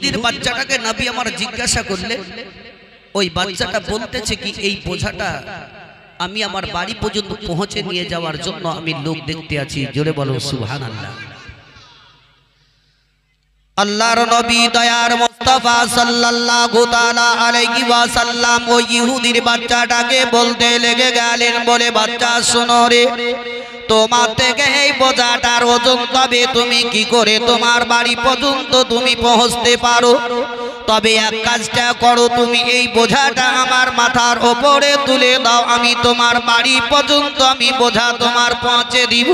ইহুদির বাচ্চাটাকে নবী আমার জিজ্ঞাসা করলেন, ওই বাচ্চাটা বলতেছে কি এই বোঝাটা আমি আমার বাড়ি পর্যন্ত পৌঁছে নিয়ে যাওয়ার জন্য আমি লোক দেখতে আছি। জোরে বলো সুবহানাল্লাহ। আল্লাহর নবী দয়ার মুস্তাফা সাল্লাল্লাহু তাআলা আলাইহি ওয়াসাল্লাম ওই ইহুদির বাচ্চাটাকে বলতে লেগে গেলেন, বলে বাচ্চা শোনো রে, তোমার থেকে এই বোঝাটার ওজন তবে তুমি কি করে তোমার বাড়ি পর্যন্ত তুমি পৌঁছতে পারো? তবে এক কাজটা করো, তুমি এই বোঝাটা আমার মাথার ওপরে তুলে দাও, আমি তোমার বাড়ি পর্যন্ত আমি বোঝা তোমার পৌঁছে দিব,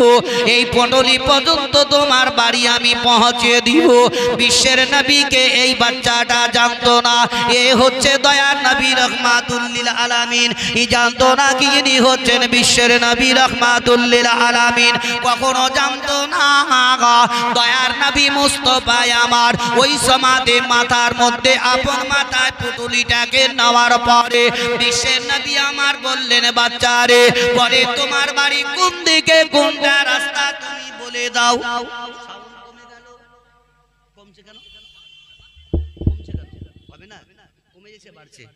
এই পটলি পর্যন্ত তোমার বাড়ি আমি পৌঁছে দিব। বিশ্বের নবীকে এই বাচ্চাটা জানতো না এ হচ্ছে দয়ার নবী রহমাতুল লিল আলামিন। ই জানতো না কি ইনি হচ্ছেন বিশ্বের নবী রহমাতুল লিল আলামিন, কখনো জানতো না। দয়ার নবী মুস্তাফা আমার ওই সমাধি মাথার মধ্যে আপন মাথায় পুতুলিটাকে নেওয়ার পরে বিশ্বের নবী আমার বললেন, বাচ্চারে পরে তোমার বাড়ি কোন দিকে, কোনটা রাস্তা তুমি বলে দাও।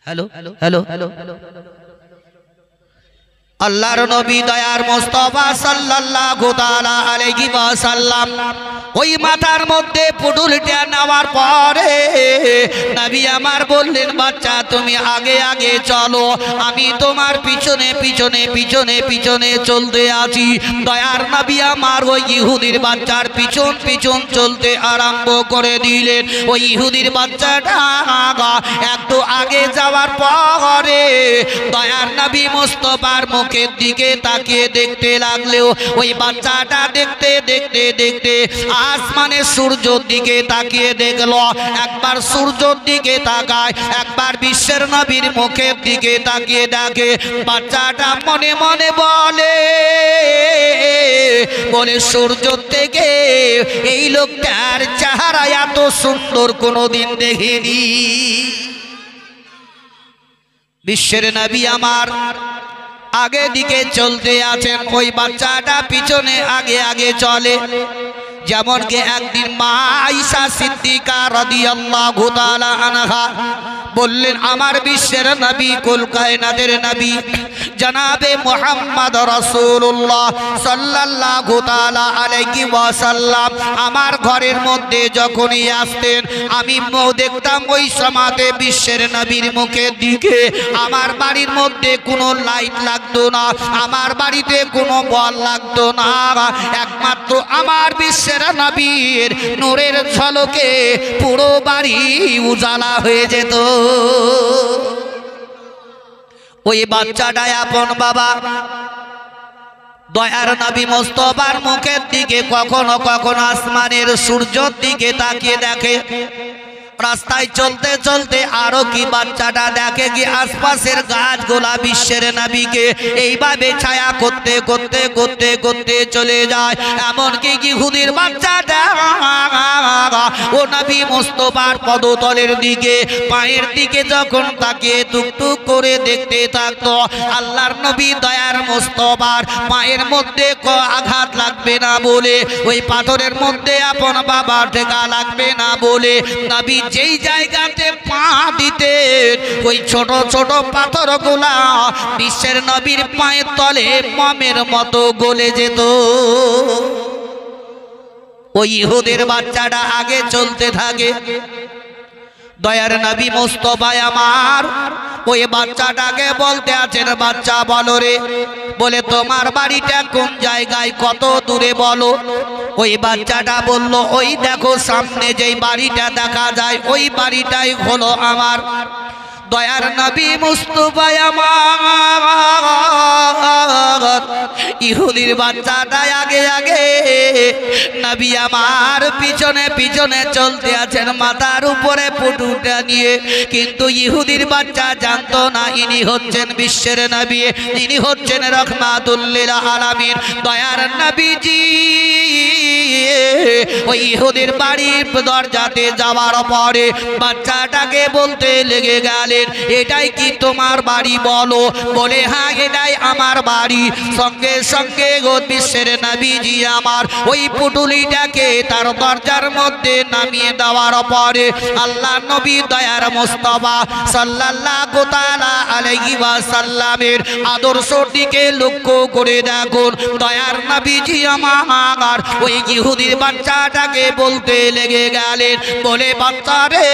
Hello hello hello hello hello আল্লাহর নবী দয়ার মুস্তাফা সাল্লাল্লাহু তাআলা আলাইহি ওয়াসাল্লাম ওই মাথার মধ্যে পুতুলটা নেওয়ার পরে নবী আমার বললেন, বাচ্চা তুমি আগে আগে চলো, আমি তোমার পিছনে পিছনে পিছনে পিছনে চলতে আছি। দয়ার নবী আমার ওই ইহুদির বাচ্চার পিছন পিছন চলতে আরম্ভ করে দিলেন। ওই ইহুদির বাচ্চাটা একটু আগে যাওয়ার পরে দয়ার নবী মুস্তাফার মুখের দিকে তাকিয়ে দেখতে লাগলেও ওই বাচ্চাটা দেখতে দেখতে দেখতে আসমানের সূর্যের দিকে তাকিয়ে দেখলো। একবার সূর্যের দিকে তাকায়, একবার বিশ্বের নবীর মুখের দিকে তাকিয়ে দেখে। বাচ্চাটা মনে মনে বলে সূর্য থেকে এই লোকটার চেহারা এত সুন্দর কোনোদিন দেখিনি। বিশ্বের নবী আমার আগে দিকে চলতে আছেন, ওই বাচ্চাটা পিছনে আগে আগে চলে। যেমন কি একদিন মা আয়েশা সিদ্দিকা রাদিয়াল্লাহু তাআলা আনহা বললেন, আমার বিশ্বের নবী কুল কায়নাতের নবী জনাবে মুহাম্মদ রাসূলুল্লাহ সাল্লাল্লাহু তাআলা আলাইহি ওয়াসাল্লাম আমার ঘরের মধ্যে যখনই আসতেন আমি দেখতাম ওই সময়তে বিশ্বের নবীর মুখের দিকে আমার বাড়ির মধ্যে কোনো লাইট লাগতো না, আমার বাড়িতে কোনো বল লাগতো না, একমাত্র আমার বিশ্বের নবীর নূরের ঝলকে পুরো বাড়ি উজালা হয়ে যেত। ওই বাচ্চাটা আপন বাবা দয়ার নবী মুস্তাফার মুখের দিকে কখনো কখনো আসমানের সূর্যের দিকে তাকিয়ে দেখে। রাস্তায় চলতে চলতে আরো কি বাচ্চাটা দেখে কি আশপাশের গাছগুলা বিশ্বের নবীকে এইভাবে ছায়া করতে করতে করতে করতে চলে যায়। এমনকি ইহুদির বাচ্চাটা ও নবী মুস্তাফার পদতলের দিকে পায়ের দিকে যখন তাকে টুকটুক করে দেখতে থাকতো, আল্লাহর নবী দয়ার মুস্তাফার পায়ের মধ্যে আঘাত লাগবে না বলে, ওই পাথরের মধ্যে আপন বাবার ঠেকা লাগবে না বলে নবী যেই জায়গাতে পা দিতেন ওই ছোট ছোট পাথরগুলা বিশ্বের নবীর পায়ের তলে মমের মতো গলে যেত। ওই ইহুদের বাচ্চাটা আগে চলতে থাকে। দয়ার নবী মুস্তাফা আমার ওই বাচ্চাটাকে বলতে আছেন, বাচ্চা বলো রে, বলে তোমার বাড়িটা কোন জায়গায়, কত দূরে বলো। ওই বাচ্চাটা বলল, ওই দেখো সামনে যেই বাড়িটা দেখা যায় ওই বাড়িটাই হলো আমার। দয়ার নবী মুস্তাফা আমার ইহুদির বাচ্চাটা আগে আগে নবী আমার পিছনে পিছনে চলতে আছেন মাথার উপরে পুটুটা নিয়ে। কিন্তু ইহুদির বাচ্চা জানতো না ইনি হচ্ছেন বিশ্বের নবী, ইনি হচ্ছেন রহমাতুল লিল আলামিন দয়ার নবীজি। ওই ইহুদির বাড়ির দরজাতে যাওয়ার পরে বাচ্চাটাকে বলতে লেগে গেলে, গেলেন, এটাই কি তোমার বাড়ি বলো? বলে হ্যাঁ এটাই আমার বাড়ি। সঙ্গে সঙ্গে গো বিশ্বের নবীজি আমার ওই পুটুলিটাকে তার দরজার মধ্যে নামিয়ে দেওয়ার পরে আল্লাহ নবী দয়ার মুস্তাফা সাল্লাল্লাহু তাআলা আলাইহি ওয়াসাল্লামের আদর্শটিকে লক্ষ্য করে দেখুন। দয়ার নবীজি আমার ওই ইহুদির বাচ্চাটাকে বলতে লেগে গেলেন, বলে বাচ্চা রে,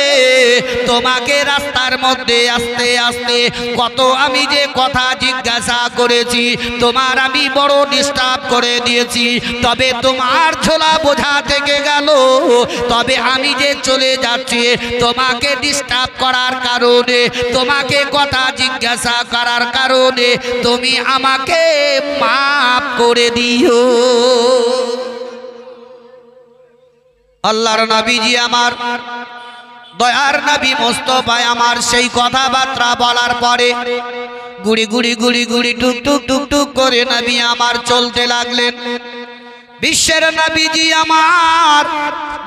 তোমাকে রাস্তার মধ্যে আস্তে আস্তে কত আমি যে কথা জিজ্ঞাসা করেছি, তোমার আমি বড় ডিস্টার্ব করে দিয়েছি, তবে তোমার ঝোলা বোঝা থেকে গেল। তবে আমি যে চলে যাচ্ছি তোমাকে ডিস্টার্ব করার কারণে, তোমাকে কথা জিজ্ঞাসা করার কারণে তুমি আমাকে মাফ করে দিও। আল্লাহর নবীজি আমার দয়ার নবী মুস্তাফা আমার সেই কথাবার্তা বলার পরে গুড়ি গুড়ি গুড়ি গুড়ি টুক টুক টুক টুক করে নবী আমার চলতে লাগলেন। বিশ্বের নবীজি আমার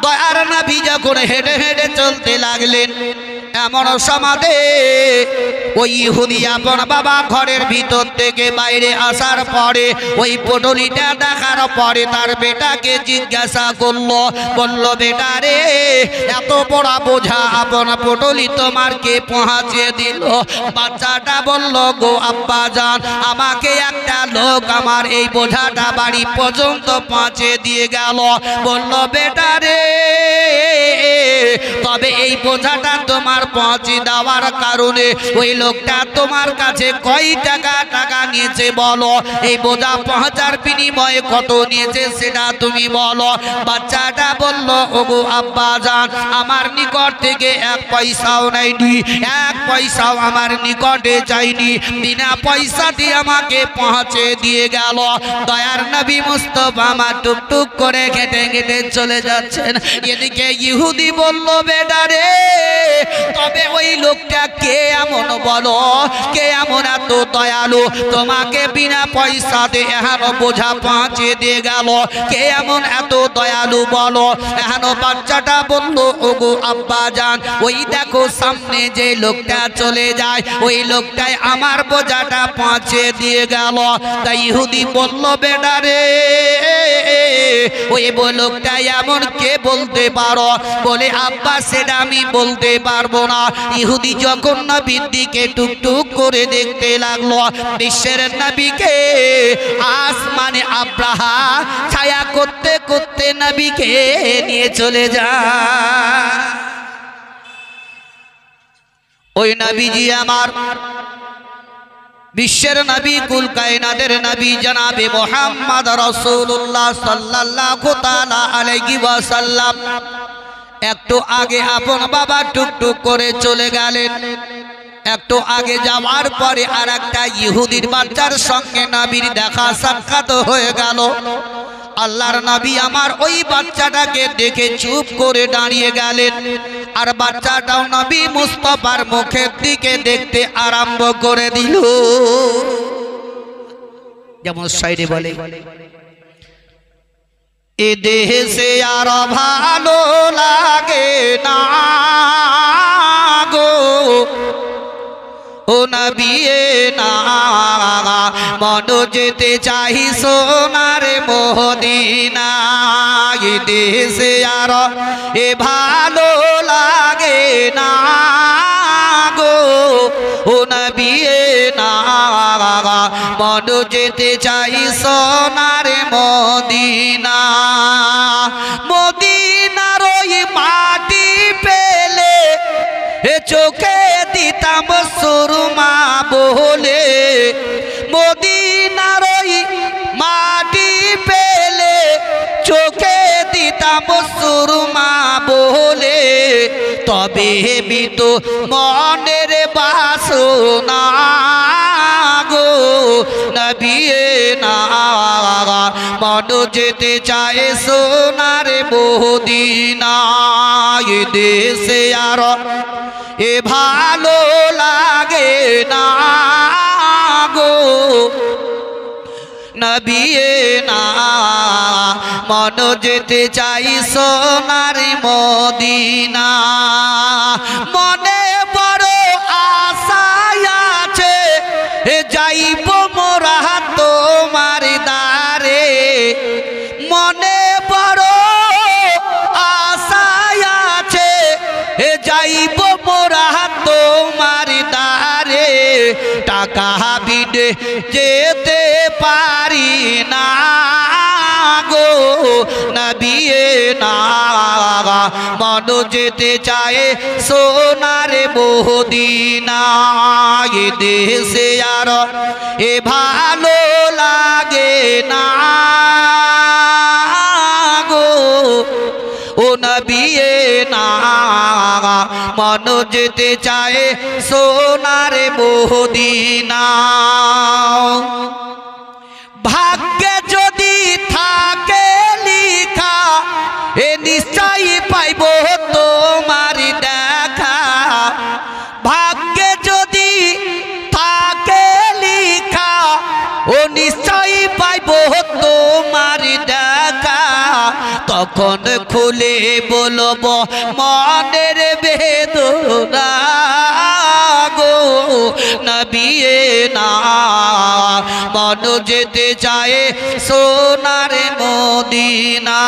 দয়ার নবী যখন হেঁটে হেঁটে চলতে লাগলেন, এমন সমাধে ওই ইহুদি আপন বাবা ঘরের ভিতর থেকে বাইরে আসার পরে ওই পটলিটা দেখার পরে তার বেটাকে জিজ্ঞাসা করলো, বলল বেটা রে, এত বড় বোঝা আপন পটলি তোমার কে পৌঁছে দিল? বাচ্চাটা বলল, গো আব্বা জান, আমাকে একটা লোক আমার এই বোঝাটা বাড়ি পর্যন্ত পৌঁছে দিয়ে গেল। বলল বেটা রে, তবে এই বোঝাটা তোমার পৌঁছে দেওয়ার কারণে ওই লোকটা তোমার কাছে কয় টাকা নিয়েছে বলো? এই বোঝা পৌঁছার বিনিময়ে কত নিয়েছে সেটা তুমি বলো। বাচ্চাটা বলল, ওগো আব্বা জান, আমার নিকট থেকে এক পয়সাও নেয়নি, এক পয়সাও আমার নিকটে চাইনি, বিনা পয়সাতে আমাকে পৌঁছে দিয়ে গেল। দয়ার নবী মুস্তাফা আমার টুকটুক করে কেটে কেটে চলে যাচ্ছেন। এদিকে ইহুদি বলল, বেটা রে, তবে ওই লোকটা কে এমন বলো, কে এমন এত দয়ালু তোমাকে বিনা পয়সাতে এহেন বোঝা পৌঁছে দিয়ে গেল? কে এমন এত দয়ালু বলো? এহেন বাচ্চাটা বলল, ওগো আব্বা জান, ওই দেখো সামনে যে লোকটা চলে যায়, ওই লোকটাই আমার বোঝাটা পৌঁছে দিয়ে গেল। তাই ইহুদি বলল, বেটা রে, ওই লোকটা এমন কে বলতে পারো? বলে আব্বা সেটা আমি বলতে পারবো না। ইহুদি যখন নবীর দিকে টুকটুক করে দেখতে লাগলো, বিশ্বের নবীকে আসমানে আব্রাহা ছায়া করতে করতে নবীকে নিয়ে চলে যায়। ওই নবীজি আমার বিশ্বের নবী, কুল কায়নাতের নবী জনাবে মুহাম্মদ রাসূলুল্লাহ সাল্লাল্লাহু তাআলা আলাইহি ওয়াসাল্লাম একটু আগে আপন বাবা টুকটুক করে চলে গেলেন। একটু আগে যাওয়ার পরে আর একটা ইহুদির বাচ্চার সঙ্গে নবীর দেখা সাক্ষাৎ হয়ে গেল। আল্লাহর নবী আমার ওই বাচ্চাটাকে দেখে চুপ করে দাঁড়িয়ে গেলেন, আর বাচ্চাটাও নবী মুস্তাফার মুখের দিকে দেখতে আরম্ভ করে দিল। যেমন সাইডে বলে, এ দেশে আর ভালো লাগে না গো, ও নবী না, মন যেতে চাই সোনার মদিনা। এ দেশে আর এ ভালো লাগে না গো, ও নবী না, মন যেতে চাই সোনার মদিনা। মদিনার ওই মাটি পেলে চোখে দিতাম সুরমা বলে, মদিনার ওই মাটি পেলে চোখে দিতাম সুরমা বলে, তবে বিত মনের বাসনা গো নবী না, মন যেতে চায় সোনার মদিনা। এ দেশে আর এ ভালো লাগে না গো নবী না, মন যেতে চাই সোনার মদিনা। মনে বড় আস আইব মোরা তোমার দ্বারে টাকা বিদে যেতে পারি না গো নবী না মন যেতে চায় সোনার মদিনা এ দেশে আর এ ভালো লাগে না গো ও নবী না মন যেতে চায় সোনার মদিনা ভাগ্যে যদি থাকে লিখা এ নিশ্চয়ই পাইব তোমার দেখা ভাগ্যে যদি থাকে লিখা ও নিশ্চয়ই পাইব তোমার দেখা তখন খুলে বলবো মনের বেদনা গো নবী না মন যেতে চায় সোনার মদিনা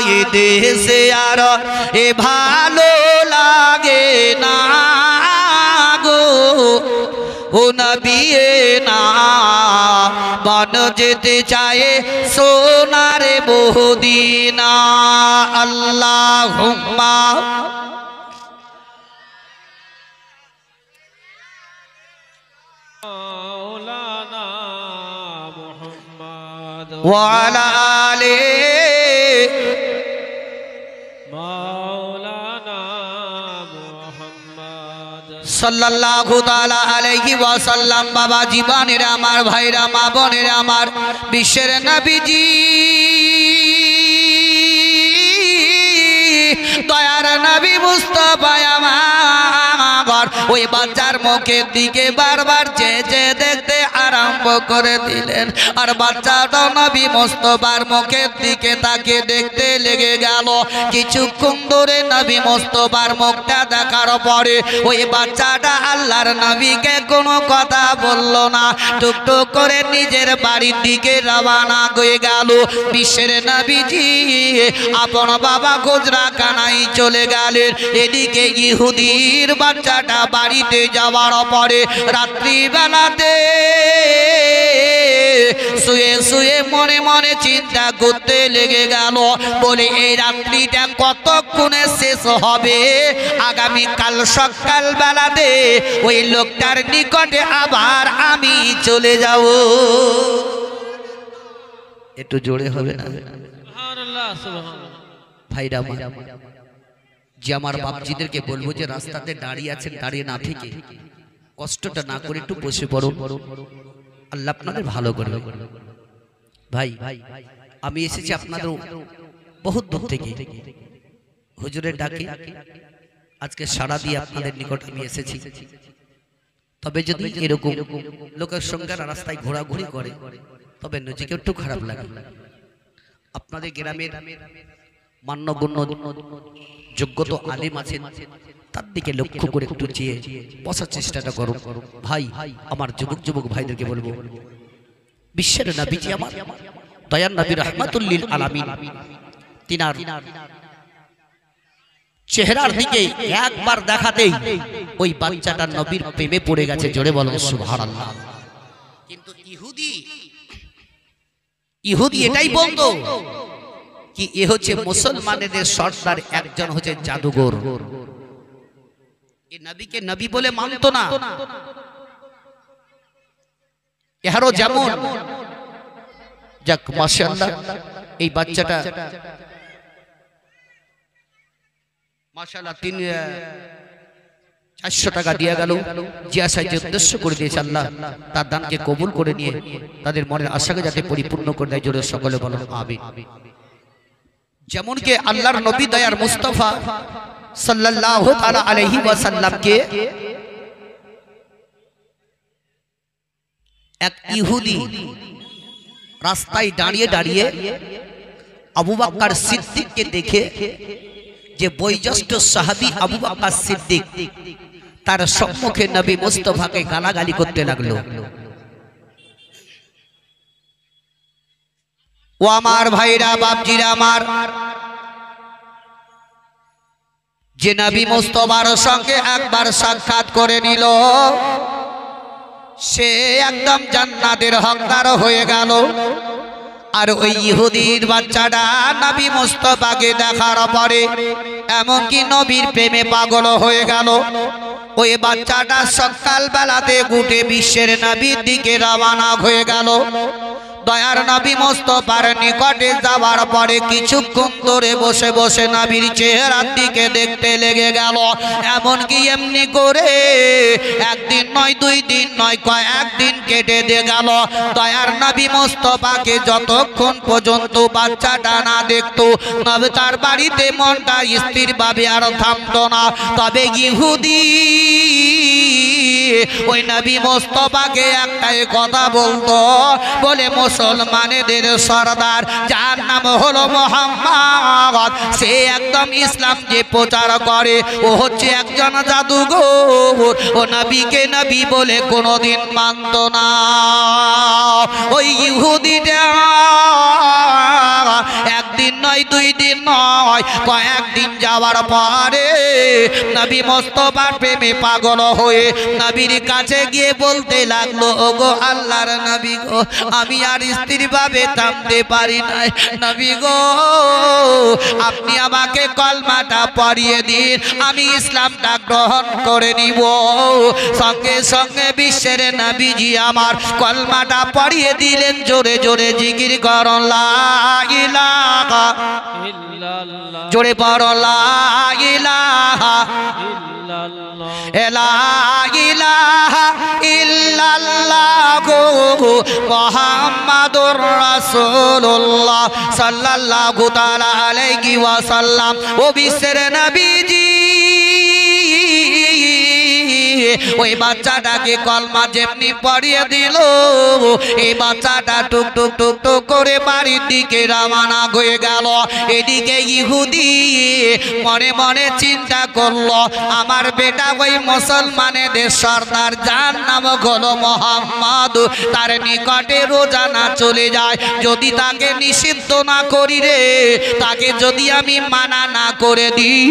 এ দেশে আর এ ভালো লাগে না গো ও নবী না মন যেতে চায় সোনার মদিনা আল্লাহুম্মা মাওলানা মুহাম্মদ ওয়া আলা আলি মাওলানা মুহাম্মদ সাল্লাল্লাহু তাআলা আলাইহি ওয়াসাল্লাম বাবা জীবনের আমার ভাইরা মা বোনের আমার বিশ্বের নবীজি দয়ার নবী মুস্তাফা আমার ওই বাচ্চার মুখের দিকে বারবার চেয়ে দেখতে আরম্ভ করে দিলেন আর বাচ্চাটা নবী মুস্তাফার মুখের দিকে তাকে দেখতে লেগে গেল কিছুক্ষণ ধরে নবী মুস্তাফার মুখটা দেখার পরে ওই বাচ্চাটা আল্লাহর নবীকে কোনো কথা বলল না টুকটুক করে নিজের বাড়ির দিকে রওনা হয়ে গেল বিশ্বের নবীজি আপন বাবা গুজরা কানাই চলে গেলেন এদিকে ইহুদির বাচ্চাটা বাড়িতে যাওয়ার পরে রাত্রিবেলাতে শুয়ে শুয়ে মনে মনে চিন্তা করতে লেগে গেল বলে এই রাত্রিটা কতক্ষণে শেষ হবে আগামীকাল সকাল বেলাতে ওই লোকটার নিকটে আবার আমি চলে যাব একটু জোরে হবে না সুবহানাল্লাহ সুবহানাল্লাহ ভাইরা যে আমার বাপজিদেরকে বলবো যে রাস্তাতে দাঁড়িয়ে আছেন দাঁড়িয়ে না থেকে কষ্টটা না করে একটু বসে পড়ো আল্লাহ আপনাদের ভালো করবে ভাই আমি এসেছি আপনাদের বহুত দূর থেকে হুজুরের ডাকে আজকে সাড়া দিয়ে আপনাদের নিকট আমি এসেছি তবে যদি এরকম লোকের সঙ্গে রাস্তায় ঘোরাঘুরি করে তবে নিজেকে একটু খারাপ লাগে আপনাদের গ্রামের মান্যগণ্য যোগ্যত আলেম আছেন তার দিকে লক্ষ্য করে একটু চেয়ে বসার চেষ্টাটা করুন ভাই আমার যুবক ভাইদেরকে বলবো বিশ্বের নবীজি আমার দয়ার নবী রাহমাতুল লিল আলামিন তিনার চেহারার দিকে একবার দেখাতেই ওই বাচ্চাটা নবীর প্রেমে পড়ে গেছে জোরে বলুন সুবহানাল্লাহ কিন্তু ইহুদি এটাই বলতো কি এ হচ্ছে মুসলমানদের সর্দার একজন হচ্ছে জাদুঘর এই নবীকে নবী বলে মানতো না এহারও যেমন যাক মাশাআল্লাহ এই বাচ্চাটা মাশাআল্লাহ 400 টাকা দিয়া গেল যে আশায় যে উদ্দেশ্য করে দিয়েছে আল্লাহ তার দানকে কবুল করে নিয়ে তাদের মনের আশাকে যাতে পরিপূর্ণ করে দেয় জোরে সকলে বলুন আমিন যেমন কে আল্লাহর নবী দয়ার মুস্তাফা সাল্লাল্লাহু তাআলা আলাইহি ওয়াসাল্লাম কে এক ইহুদি রাস্তায় দাঁড়িয়ে দাঁড়িয়ে আবু বকর সিদ্দিককে দেখে যে বয়োজ্যেষ্ঠ সাহাবী আবু বকর সিদ্দিক তার সম্মুখে নবী মুস্তাফাকে গালাগালি করতে লাগলো ও আমার ভাইরা বাপজিরা আমার যে নবী মুস্তাফার সঙ্গে একবার সাক্ষাৎ করে নিল সে একদম জান্নাতের হকদার হয়ে গেল। আর ওই ইহুদির বাচ্চাটা নবী মুস্তাফাকে দেখার পরে এমনকি নবীর প্রেমে পাগল হয়ে গেল। ওই বাচ্চাটা সকাল বেলাতে উঠে বিশ্বের নবীর দিকে রওনা হয়ে গেল। দয়ার নবী মুস্তাফার নিকটে যাওয়ার পরে কিছুক্ষণ ধরে বসে বসে নবীর চেহারার দিকে দেখতে লেগে গেল। এমনকি এমনি করে একদিন নয়, 2 দিন নয়, কয়েকদিন কেটে দিয়ে গেল। দয়ার নবী মুস্তাফাকে যতক্ষণ পর্যন্ত বাচ্চাটা না দেখতো তবে তার বাড়িতে মনটা স্থিরভাবে আর থামতো না। তবে ইহুদি ওই নবী মুস্তাফাকে একটাই কথা বলতো, বলে মুসলমানদের সরদার যার নাম হলো মুহাম্মদ, সে একদম ইসলাম যে প্রচার করে ও হচ্ছে একজন জাদুঘর, ও নবীকে নবী বলে কোনোদিন মানত না। ওই ইহুদিটা একদিন নয়, 2 দিন নয়, কয়েকদিন যাওয়ার পরে নবী মুস্তাফার প্রেমে পাগল হয়ে নবীর কাছে গিয়ে বলতে লাগলো, ওগো আল্লাহর নবী গো, আমি আর স্ত্রী ভাবে থামতে পারি না। নবী গো, আপনি আমাকে কলমাটা পড়িয়ে দিন, আমি ইসলামটা গ্রহণ করে নিব। সঙ্গে সঙ্গে বিশ্বের নবীজি আমার কলমাটা পড়িয়ে দিলেন। জোরে জোরে জিকির করুন লা ইলাহা ইল্লাল্লাহ জোরে পড়ো লা ইলাহা ইল্লাল্লাহ লা ইলাহা ইল্লাল্লাহু মুহাম্মাদুর রাসূলুল্লাহ সাল্লাল্লাহু তাআলা আলাইহি ওয়াসাল্লাম। ও বিশ্বের নবীজি ওই বাচ্চাটাকে কলমা যেমনি পড়িয়ে দিল, এই বাচ্চাটা টুক টুক টুক টুক করে বাড়ির দিকে রওনা হয়ে গেল। এদিকে ইহুদি মনে মনে চিন্তা করলো, আমার বেটা ওই মুসলমানদের সর্দার যার নাম হলো মুহাম্মদ, তার নিকটে রোজানা চলে যায়, যদি তাকে নিষিদ্ধ না করি রে, তাকে যদি আমি মানা না করে দিই,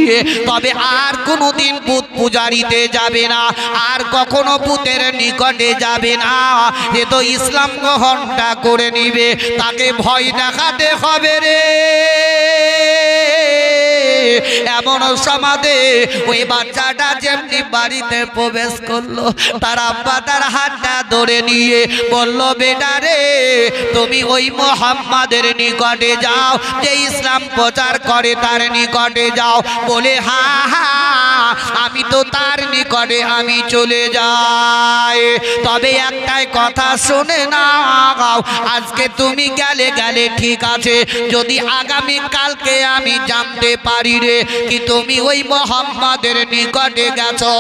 তবে আর কোনোদিন বুত পূজারিতে যাবে না, আর কখনো পুতের নিকটে যাবে না, এ তো ইসলাম গ্রহণটা করে নিবে, তাকে ভয় দেখাতে হবে রে। এমন সমাজে ওই বাচ্চাটা যেমনি বাড়িতে প্রবেশ করলো, তার আব্বা তার হাতটা ধরে নিয়ে বলল, বেটা রে, তুমি ওই মুহাম্মাদের নিকটে যাও, যে ইসলাম প্রচার করে তার নিকটে যাও। বলে হা হা, আমি তো তার নিকটে আমি চলে যাই, তবে একটাই কথা শুনে নাও, আজকে তুমি গেলে গেলে ঠিক আছে, যদি আগামী কালকে আমি জানতে পারি রে কি তুমি ওই মুহাম্মাদের নিকটে গেছো,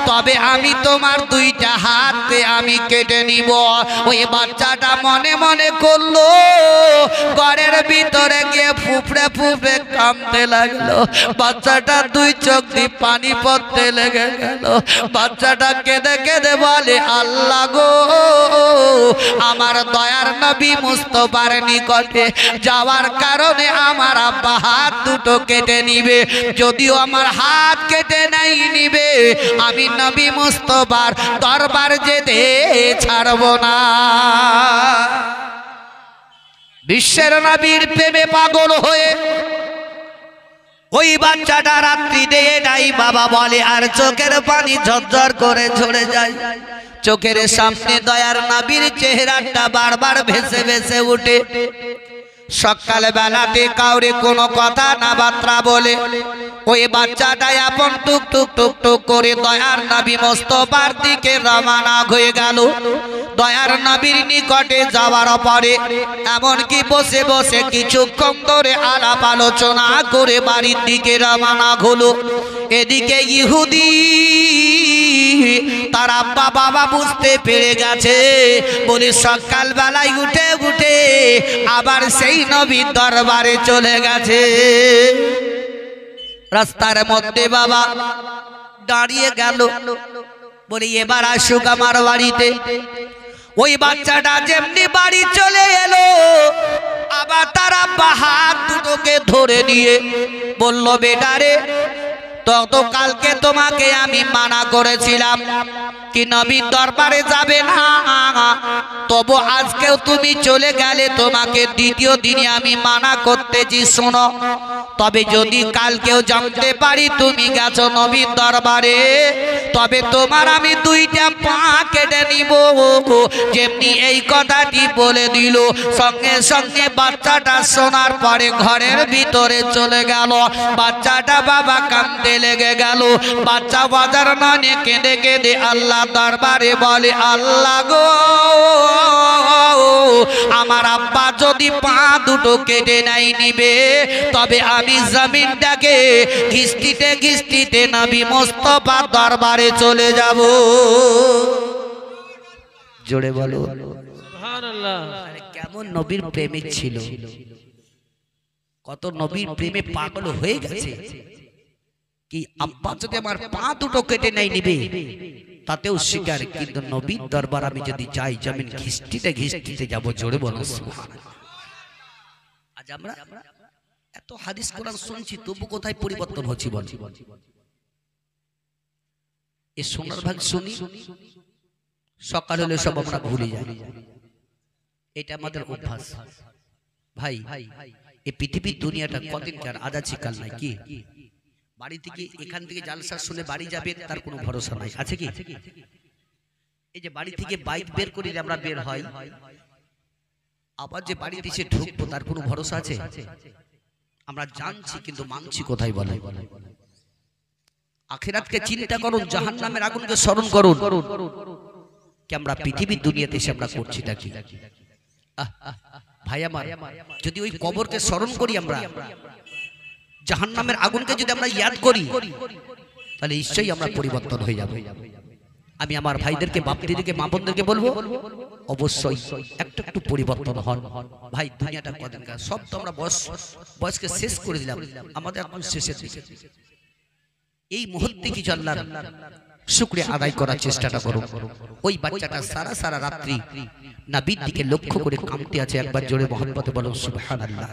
তবে আমি তোমার 2টা হাতে আমি কেটে নিব। ওই বাচ্চাটা মনে মনে করলো, ঘরের ভিতরে গিয়ে ফুফড়ে ফুফড়ে কাঁদতে লাগলো। বাচ্চাটা 2 চোখ দিয়ে পানি পড়তে লেগে গেল। বাচ্চাটা কেঁদে কেঁদে বলে, আল্লাহ গো, আমার দয়ার নবী মুস্তাফার নিকটে যাওয়ার কারণে আমার আব্বা হাত দুটো কেটে নিবে, যদিও আমার হাত কেটে নাই নিবে, আমি নবী মুস্তাফার দরবার যেতে ছাড়ব না। বিশ্বের নবীর প্রেমে পাগল হয়ে ওই বাচ্চাটা রাত্রি দিয়ে নাই বাবা বলে, আর চোখের পানি ঝরঝর করে ঝরে যায়। চোখের সামনে দয়ার নবীর চেহারাটা বারবার ভেসে ভেসে উঠে। সকাল বেলাতে কাউরে কোনো কথা না বার্তা বলে ওই বাচ্চাটা আপন টুক টুক টুক টুক করে দয়ার নবী মুস্তাফার দিকে রওনা হয়ে গেল। দয়ার নবীর নিকটে যাওয়ার পরে এমনকি বসে বসে কিছুক্ষণ ধরে আলাপ আলোচনা করে বাড়ির দিকে রওনা হলো। এদিকে ইহুদি তার আব্বা বাবা বুঝতে পেরে গেছে, বলে সকাল বেলায় উঠে উঠে আবার সেই নবীর দরবারে চলে গেছে। রাস্তার মধ্যে বাবা দাঁড়িয়ে গেল, বলে এবার আসুক আমার বাড়িতে। ওই বাচ্চাটা যেমনি বাড়ি চলে এলো, আবার তার আব্বা হাত দুটোকে ধরে নিয়ে বলল, বেটা রে, তো কালকে তোমাকে আমি মানা করেছিলাম কি নবীর দরবারে যাবে না, তবু আজকেও তুমি চলে গেলে, তোমাকে দ্বিতীয় দিনে আমি মানা করতেছি শোনো। তবে যদি কালকেও জানতে পারি তুমি গেছো নবীর দরবারে, তবে তোমার আমি দুইটা পা কেটে নিব। যেমনি এই কথাটি বলে দিল, সঙ্গে সঙ্গে বাচ্চাটা শোনার পরে ঘরের ভিতরে চলে গেল। বাচ্চাটা বাবা কাঁদতে লেগে গেল। বাচ্চা বাজার মানে কেঁদে কেঁদে আল্লাহ দরবারে বলে, আল্লাহ গো, আমার আব্বা যদি পা দুটো কেটে নাই নিবে, তবে আমি জমিনটাকে ঘিস্তিতে ঘিস্তিতে নবী মুস্তাফার দরবারে চলে যাব। জোরে বলো সুবহানাল্লাহ। কেমন নবীর প্রেমিক ছিল, কত নবীর প্রেমে পাগল হয়ে গেছে। কি আব্বা যদি আমার পা দুটো কেটে নাই নিবে তাতেও স্বীকার, কিন্তু নবীর দরবার আমি যদি যাই জমিন ঘিস্তিতে ঘিস্তিতে যাব। জোরে বলো সুবহানাল্লাহ। আজ আমরা এত হাদিস কোরআন শুনছি, তবু কোথায় পরিবর্তন হচ্ছে বল? এই সোনার ভাগ শুনি, সকাল হলে সব আমরা ভুলে যাই। এটা আমাদের অভ্যাস। ভাই এই পৃথিবীর দুনিয়াটা কদিনকার, আজ আছে কাল নাই। কি বাড়ি থেকে এখান থেকে জালসা শুনে বাড়ি যাবে তার কোনো ভরসা নাই, আছে কি? এই যে বাড়ি থেকে বাইক বের করে আমরা বের হয়, আবার যে বাড়িতে এসে ঢুকবো তার কোনো ভরসা আছে? আমরা জানছি কিন্তু মানছি কোথায় বলে? আখিরাতকে চিন্তা করুন, জাহান্নামের আগুনকে স্মরণ করুন। কি আমরা পৃথিবীর দুনিয়াতে এসে আমরা করছিটা কি? ভাই আমার, যদি ওই কবরকে স্মরণ করি, আমরা জাহান্নামের আগুনকে যদি আমরা ইয়াদ করি, তাহলে নিশ্চয়ই আমরা পরিবর্তন হয়ে যাব। আমি আমার ভাইদেরকে, বাপদিদেরকে, মা বোনদেরকে বলবো, অবশ্যই একটু একটু পরিবর্তন হন। ভাই দুনিয়াটা কদিনকার, সব তো আমরা বয়সকে শেষ করে দিলাম, আমাদের এখন শেষের দিকে। এই মুহূর্তে কিছু আল্লাহর শুকরিয়া আদায় করার চেষ্টাটা করুন। ওই বাচ্চাটা সারা সারা রাত্রি নবীর দিকে লক্ষ্য করে কাঁদতে আছে। একবার জোরে মহব্বতে বলুন সুবহানাল্লাহ।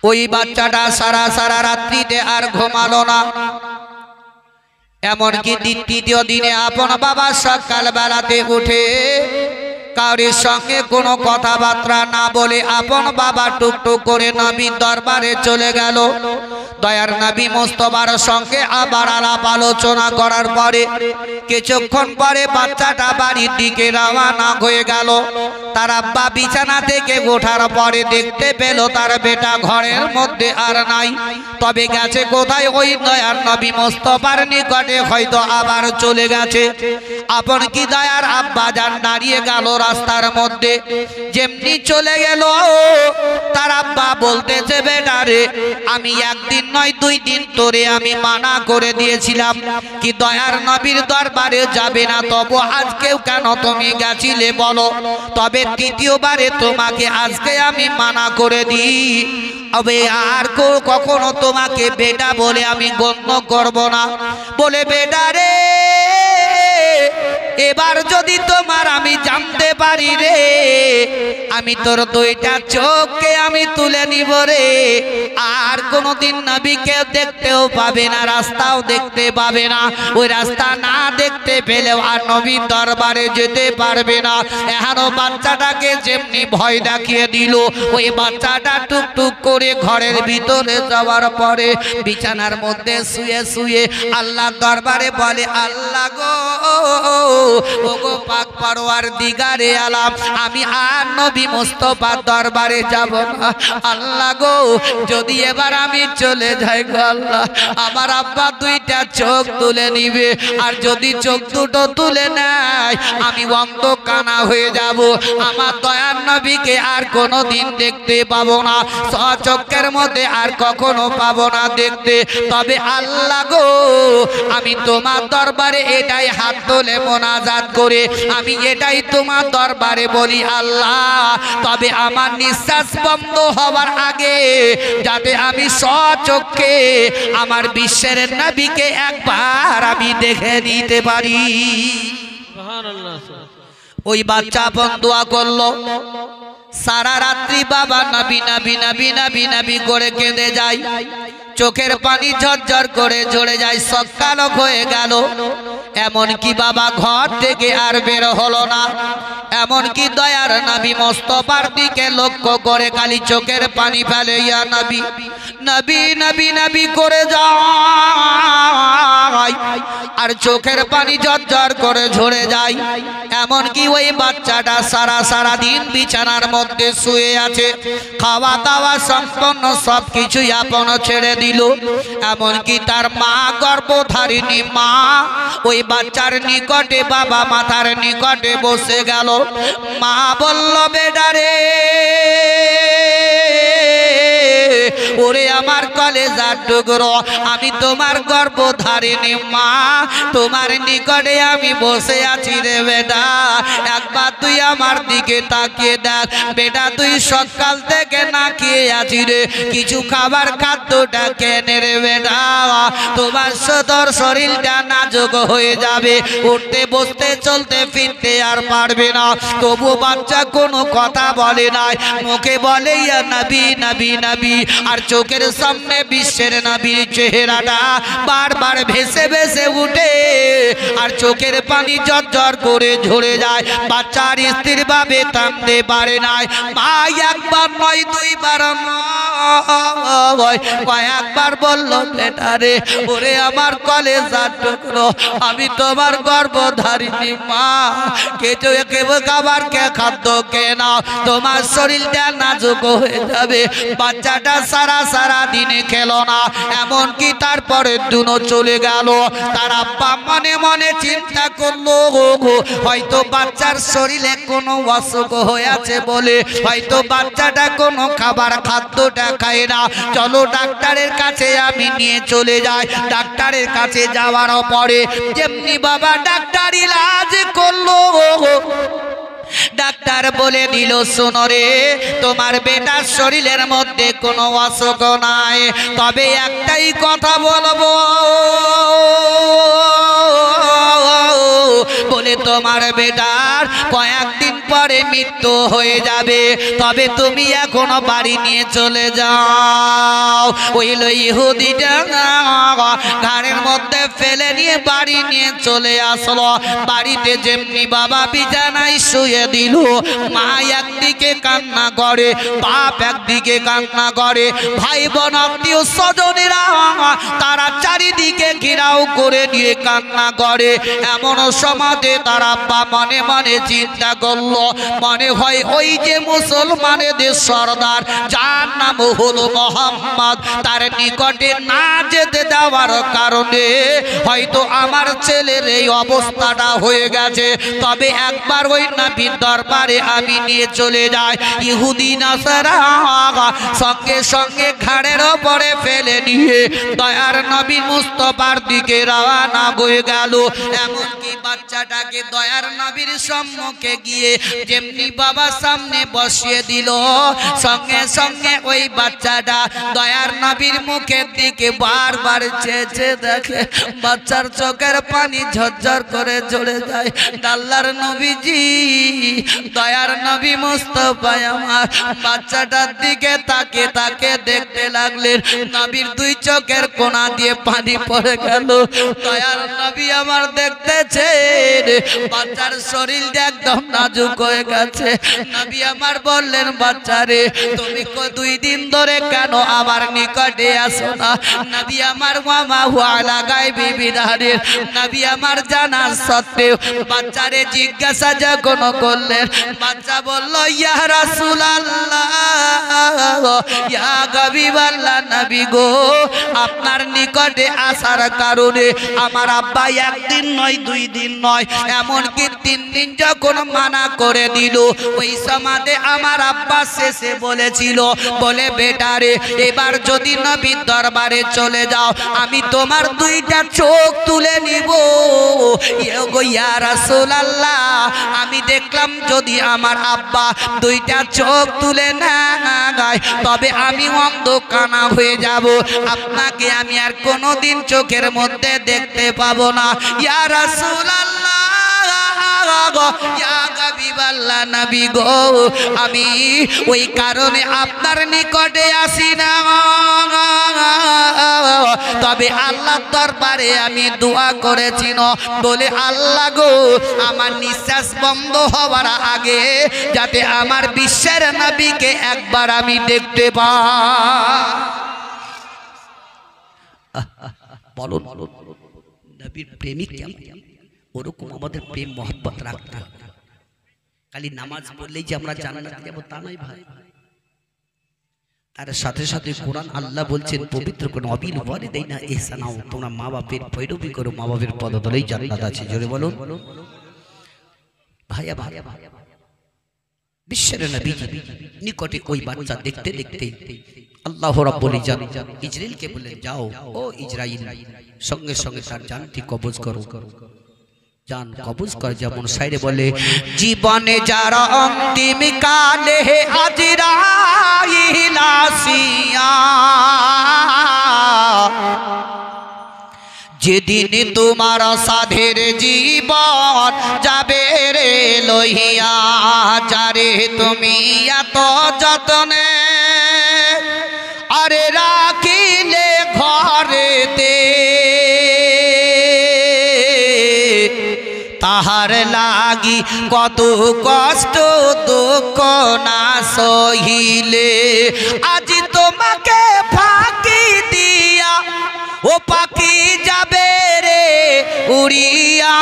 ওই বাচ্চাটা সারা সারা রাত্রিতে আর ঘুমালো না। এমনকি তৃতীয় দিনে আপন বাবা সকাল বেলাতে উঠে কাউরির সঙ্গে কোনো কথাবার্তা না বলে আপন বাবা টুকটুক করে নবীর দরবারে চলে গেল। দয়ার নবী মুস্তাফার সঙ্গে আবার আলাপ আলোচনা করার পরে কিছুক্ষণ পরে বাচ্চাটা বাড়ির দিকে রওনা হয়ে গেল। তার আব্বা বিছানা থেকে ওঠার পরে দেখতে পেল তার বেটা ঘরের মধ্যে আর নাই। তবে গেছে কোথায়? ওই দয়ার নবী মুস্তাফার নিকটে হয়তো আবার চলে গেছে। আপন কি দয়ার আব্বা জান দাঁড়িয়ে গেল রাস্তার মধ্যে। যেমনি চলে গেল, তার আব্বা বলতেছে, বেটা রে, আমি একদিন নয় 2 দিন তোরে আমি মানা করে দিয়েছিলাম কি দয়ার নবীর দরবারে যাবে না, তবু আজকেও কেন তুমি গেছিলে বলো? তবে তৃতীয়বারে তোমাকে আজকে আমি মানা করে দিই, তবে আর কখনো তোমাকে বেটা বলে আমি গণ্য করব না। বলে, বেটা রে, এবার যদি তোমার আমি জানতে পারি রে, আমি তোর 2টা চোখকে আমি তুলে নিব রে। আর কোনোদিন নবীকে দেখতেও পাবে না, রাস্তাও দেখতে পাবে না। ওই রাস্তা না দেখতে পেলেও আর নবীর দরবারে যেতে পারবে না। এখনো বাচ্চাটাকে যেমনি ভয় দেখিয়ে দিল, ওই বাচ্চাটা টুকটুক করে ঘরের ভিতরে যাওয়ার পরে বিছানার মধ্যে শুয়ে শুয়ে আল্লাহ দরবারে বলে, আল্লাহ গো, ওগো পাক পরওয়ার দিগারে আলাম, আমি আর নবী মুস্তাফার দরবারে যাব না। আল্লাহ গো, যদি এবার আমি চলে যাই গো আল্লাহ, আমার আব্বা 2টা চোখ তুলে নিবে। আর যদি চোখ দুটো তুলে নেয়, আমি অন্ধ কানা হয়ে যাব। আমার দয়ার নবীকে আর কোনোদিন দেখতে পাবো না, চোখের মধ্যে আর কখনো পাবো না দেখতে। তবে আল্লাহ গো, আমি তোমার দরবারে এটাই হাত তুলে মোনাজাত করে আমি এটাই তোমার দরবারে বলি, আল্লাহ, তবে আমার নিঃশ্বাস বন্ধ হওয়ার আগে যাতে আমি স্বচক্ষে আমার বিশ্বের নবীকে একবার আমি দেখে নিতে পারি। সুবহানাল্লাহ। ওই বাচ্চা আপন দোয়া করলো। সারা রাত্রি বাবা নবী নবী নবী নবী নবী করে কেঁদে যায়। চোখের পানি ঝরঝর করে ঝরে যায়, সকালক হয়ে গেল। এমন কি বাবা ঘর থেকে আর বের হলো না। এমন কি দয়ার নবী মুস্তাফার দিকে লক্ষ্য করে খালি চোখের পানি ফেলে, ইয়া নবী নবী নবী নবী করে যায়, আর চোখের পানি ঝরঝর করে ঝরে যায়। এমন কি ওই বাচ্চাটা সারা দিন বিছানার মধ্যে শুয়ে আছে, খাওয়া দাওয়া সম্পন্ন সবকিছুই আপন ছেড়ে দিল। এমন কি তার মা গর্ভধারিণী মা ওই বাচ্চার নিকটে, বাবা মাথার নিকটে বসে গেল। মা বলল, বেটা রে, ওরে আমার কলেজার টুকরো, আমি তোমার গর্ভধারিণী মা, তোমার নিকটে আমি বসে আছি রে বেটা। একবার তুই আমার দিকে তাকিয়ে দেখ বেটা, তুই সকাল থেকে না খেয়ে আছি রে, কিছু খাবার খাদ্যটা কেনে রে বেটা। তোমার তোর শরীরটা নাজুক হয়ে যাবে, উঠতে বসতে চলতে ফিরতে আর পারবে না। তবু বাচ্চা কোনো কথা বলে নাই, মুখে বলে ইয়া নবী নবী নবী, আর চোখের সামনে বিশ্বের নবীর চেহারাটা বারবার ভেসে ভেসে উঠে, আর চোখের পানি ঝরঝর করে ঝরে যায়। বাচ্চার স্থির ভাবে থামতে পারে নাই। মা একবার নয় দুইবার নয়, কয়েকবার বলল, বেটা রে, ওরে আমার কলেজার টুকরো, আমি তোমার গর্ভধারিণী মা, কেউ খাবার কে খাদ্য কে নাও, তোমার শরীরটা নাজুক হয়ে যাবে। বাচ্চাটা সারা দিনে খেলো না। এমনকি তারপরে দুনো চলে গেল। তার আব্বা মনে মনে চিন্তা করলো, হয়তো বাচ্চার শরীরে কোনো অসুখ হয়েছে বলে হয়তো বাচ্চাটা কোনো খাবার খাদ্যটা খায় না। চলো ডাক্তারের কাছে আমি নিয়ে চলে যাই। ডাক্তারের কাছে যাওয়ার পরে যেমনি বাবা ডাক্তার ইলাজ করলো, ডাক্তার বলে দিল, শোনো রে, তোমার বেটার শরীরের মধ্যে কোনো অসুখ নাই, তবে একটাই কথা বলবো, বলে তোমার বেটার কয়েকদিন পরে মৃত্যু হয়ে যাবে, তবে তুমি এখনো বাড়ি নিয়ে চলে যাও। ওই ইহুদিটা ঘাড়ের মধ্যে ফেলে নিয়ে বাড়ি নিয়ে চলে আসলো। বাড়িতে যেমনি বাবা বিছানায় শুয়ে দিল, মা একদিকে কান্না করে, বাপ একদিকে কান্না করে, ভাই বোন আত্মীয় স্বজনেরা তারা চারিদিকে ঘেরাও করে নিয়ে কান্না করে। এমন সমাজে তারা মনে মনে চিন্তা করলো, মনে হয় ওই যে মুসলমানদের সর্দার যার নাম হলো মোহাম্মদ, তার নিকটে না যেতে দেওয়ার কারণে হয়তো আমার ছেলের এই অবস্থাটা হয়ে গেছে। তবে একবার ওই নবীর দরবারে আমি নিয়ে চলে যাই। ইহুদি নাসারা সঙ্গে সঙ্গে ঘাড়ের ওপরে ফেলে নিয়ে দয়ার নবী মুস্তাফার দিকে রওনা হয়ে গেল। এমনকি বাচ্চাটাকে দয়ার নবীর সম্মুখে গিয়ে যেমনি বাবা সামনে বসিয়ে দিল, সঙ্গে সঙ্গে ওই বাচ্চাটা দয়ার নবীর মুখের দিকে বারবার চেয়ে দেখে। বাচ্চার চোখের পানি ঝরঝর করে ঝরে যায়। আল্লাহর নবীজি দয়ার নবী মুস্তাফা আমার বাচ্চাটার দিকে তাকে তাকে দেখতে লাগলেন। নবীর দুই চোখের কোণা দিয়ে পানি পড়ে গেল। দয়ার নবী আমার দেখতেছেন বাচ্চার শরীর একদম নাজুক হয়ে গেছে। নবী আমার বললেন, বাচ্চারে তুমি 2 দিন ধরে কেন আমার নিকটে আসো না? নবী আমার মামা হুয়ালা গায়বী বিধানের নবী আমার জানার সত্ত্বেও বাচ্চারে জিজ্ঞাসা যখন করলেন, বাচ্চা বলল, ইয়া রাসূলুল্লাহ, ইয়া হাবিবাল্লাহ, নবী গো, আপনার নিকটে আসার কারণে আমার আব্বা 1 দিন নয় 2 দিন নয় এমনকি 3 দিন যখন মানা করে দিল, ওই সমাজে আমার আব্বা শেষে বলেছিল, বলে বেটারে এবার যদি নবীর দরবারে চলে যাও আমি তোমার 2টা চোখ তুলে নিব। ইয়া রাসূলুল্লাহ, আমি দেখলাম যদি আমার আব্বা 2টা চোখ তুলে নেয় তবে আমি অন্ধ কানা হয়ে যাব, আপনাকে আমি আর কোনোদিন চোখের মধ্যে দেখতে পাবো না। ইয়া রাসূলুল্লাহ, ইয়া হাবিবাল্লাহ নবী গো, আমি ওই কারণে আপনার নিকটে আসি না, তবে আল্লাহর দরবারে আমি দোয়া করেছি না, বলে আল্লাহ গো আমার নিঃশ্বাস বন্ধ হওয়ার আগে যাতে আমার বিশ্বের নবীকে একবার আমি দেখতে পাই। বলুন নবীর প্রেমিক কেমন, ওরকম আমাদের প্রেম মহব্বত রাখতে হবে। খালি নামাজ পড়লেই যে আমরা জান্নাতে যাব তা নয় ভাই, তার সাথে সাথে কোরআন আল্লাহ বলছেন পবিত্র কোন অবিল ওয়ালিদাইনা ইহসানা, তোমরা মা বাপের পৈরবী করো, মা বাপের পদতলেই জান্নাত আছে। জোরে বলুন ভাইয়া ভাইয়া ভাইয়া। বিশ্বের নবী নিকটে ওই বাচ্চা দেখতে দেখতে আল্লাহ রাব্বুল ইজ্জত ইজরাইলকে বললেন, যাও ও ইজরাইল, সঙ্গে সঙ্গে তার জানটি কবজ করো। জান কবজ করে যেমন সাইরে বলে, জীবনে যারা অন্তিম কালে আজরাইল আসিয়া, যেদিন তোমার সাধের জীবন যাবে রে লইয়া, যারে তুমি এত যতনে আরে রাখিলে ঘরেতে, তাহার লাগি কত কষ্ট দুঃখ না সহিলে, আজ তোমাকে ফাঁকি দিয়া ও পাখি যাবে রে উড়িয়া,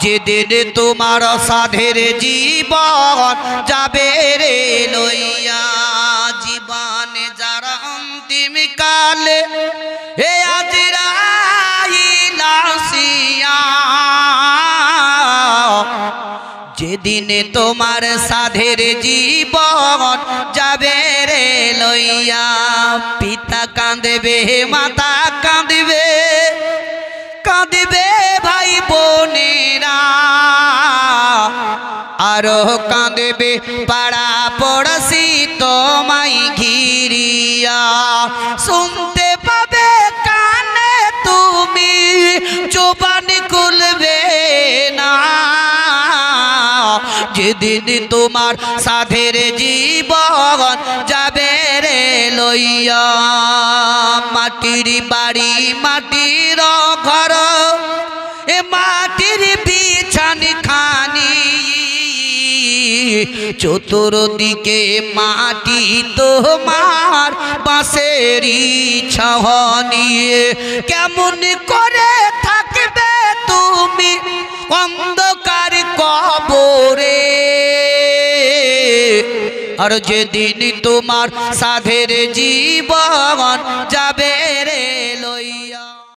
যেদিন তোমার সাধের জীবন যাবে রে লইয়া, জীবনে যারা অন্তিম কালে হে আজরাইল আসিয়া, যেদিন তোমার সাধের জীবন যাবে রে লইয়া, পিতা কাঁদবে মাতা কাঁদবে, কাঁদবে ভাই বোনেরা, আরো কাঁদবে পাড়া পড়শি তোমায় ঘিরিয়া, শুনতে পাবে কানে তুমি জবান খুলবে না, যেদিন তোমার সাধের জীবন যাবে রে লইয়া, মাটির বাড়ি মাটির ঘর এ মাটির বিছানি খানি, চতুর্দিকে মাটি তোমার বাঁশেরই ছাউনি, কেমন করে থাকবে তুমি অন্ধকার কবরে, আর যেদিন তোমার সাধের জীবন যাবে